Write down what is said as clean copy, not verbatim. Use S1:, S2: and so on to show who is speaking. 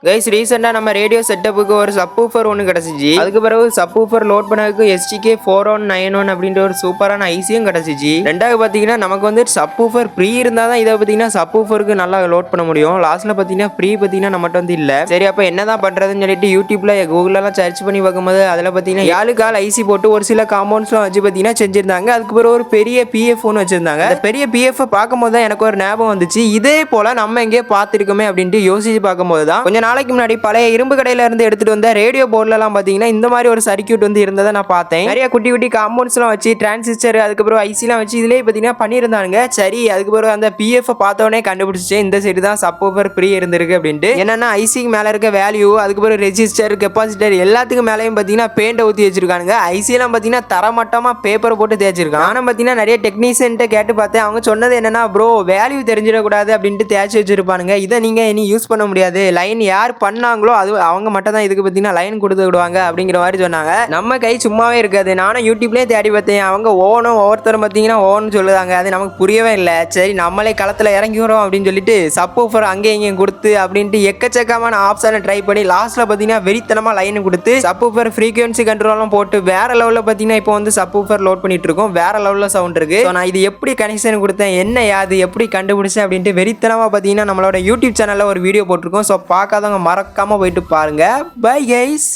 S1: Guys ரீசெண்டா நம்ம radio செட்டப்புக்கு ஒரு சப்வூஃபர் ஒன்று கிடச்சிச்சு. அதுக்கு பிறகு சப்வூஃபர் லோட் பண்ணதுக்கு STK 4191 அப்படின்ற ஒரு சூப்பரான ஐசியும் கிடச்சிச்சு. ரெண்டாவது பார்த்தீங்கன்னா நமக்கு வந்து சப்வூஃபர் ஃப்ரீ இருந்தால் தான் இதை பார்த்தீங்கன்னா சப்வூஃபருக்கு நல்லா லோட் பண்ண முடியும். லாஸ்ட்ல பார்த்தீங்கன்னா ஃப்ரீ பார்த்தீங்கன்னா நம்மகிட்ட வந்து இல்லை. சரி அப்போ என்னதான் பண்ணுறதுன்னு சொல்லிட்டு யூடியூப்ல கூகுளெலாம் சர்ச் பண்ணி பார்க்கும்போது அதில் பார்த்தீங்கன்னா 7 கால் ஐசி போட்டு ஒரு சில காம்பவுண்ட்ஸ்லாம் வச்சு பார்த்தீங்கன்னா செஞ்சிருந்தாங்க. அதுக்கு பிறகு ஒரு பெரிய PF ஒன்று வச்சிருந்தாங்க. அந்த பெரிய PF பார்க்கும்போது தான் எனக்கு ஒரு ஞாபகம் வந்துச்சு, இதே போல நம்ம எங்கேயே பார்த்துருக்கோமே அப்படின்ட்டு யோசிச்சு பார்க்கும்போது தான் கொஞ்ச நாளைக்கு முன்னாடி பழைய இரும்பு கடையில இருந்து எடுத்துட்டு வந்த ரேடியோ போர்ட்ல எல்லாம் பாத்தீங்கன்னா இந்த மாதிரி ஒரு சர்க்யூட் வந்து இருந்ததை நான் பார்த்தேன். நிறைய குட்டி குட்டி காம்பவுண்ட்ஸ் எல்லாம் வச்சு டிரான்சிஸ்டர் அதுக்கப்புறம் ஐசி எல்லாம் வச்சு இதுலயே பாத்தீங்கன்னா பண்ணியிருந்தாங்க. சரி அதுக்கப்புறம் அந்த PF பார்த்தோன்னே கண்டுபிடிச்சேன் இந்த சைடு தான் சப்வூஃபர் ஃப்ரீ இருந்திருக்கு அப்படின்ட்டு. என்னன்னா ஐசிக்கு மேல இருக்க வேல்யூ அதுக்கப்புறம் ரெஜிஸ்டர் கெப்பாசிட்டர் எல்லாத்துக்கும் மேலேயும் பாத்தீங்கன்னா பெயிண்ட் ஊற்றி வச்சிருக்காங்க. ஐசி எல்லாம் பாத்தீங்கன்னா தரமட்டமா பேப்பர் போட்டு தேய்ச்சிருக்காங்க. ஆனா பாத்தீங்கன்னா நிறைய டெக்னீஷியன் கேட்டு பார்த்தேன். அவங்க சொன்னது என்னன்னா ப்ரோ வேல்யூ தெரிஞ்சிடக்கூடாது அப்படின்ட்டு தேய்ச்சி வச்சிருப்பானுங்க. இதை நீங்க இனி யூஸ் பண்ண முடியாது, லைன் யார் பண்ணாங்களோ அது அவங்க மட்டும் தான் இதுக்கு பார்த்தீங்கன்னா லைன் கொடுத்து விடுவாங்க அப்படிங்கிற மாதிரி சொன்னாங்க. நம்ம கை சும்மாவே இருக்காது. நானும் யூடியூப்லேயே தேடி பார்த்தேன். அவங்க ஒவ்வொருத்தரும் பார்த்தீங்கன்னா ஓன்னு சொல்லுவாங்க. அது நமக்கு புரியவே இல்லை. சரி நம்மளே களத்தில் இறங்கி வரோம் அப்படின்னு சொல்லிட்டு சப்வூஃபர் அங்கேயும் இங்கேயும் கொடுத்து அப்படின்ட்டு எக்கச்சக்கமான ஆப்ஷனை ட்ரை பண்ணி லாஸ்ட்டில் பார்த்தீங்கன்னா வெறித்தனமாக லைன் கொடுத்து சப்வூஃபர் ஃப்ரீக்வன்சி கண்ட்ரோலும் போட்டு வேற லெவலில் பார்த்தீங்கன்னா இப்போ வந்து சப்வூஃபர் லோட் பண்ணிட்டு இருக்கோம். வேற லெவலில் சவுண்ட் இருக்கு. நான் இது எப்படி கனெக்ஷன் கொடுத்தேன், என்ன யாது எப்படி கண்டுபிடிச்சேன் அப்படின்ட்டு வெறித்தனமாக பார்த்தீங்கன்னா நம்மளோட யூடியூப் சேனலில் ஒரு வீடியோ போட்டிருக்கோம். ஸோ பார்க்காதவங்க மறக்காம போயிட்டு பாருங்க. Bye guys.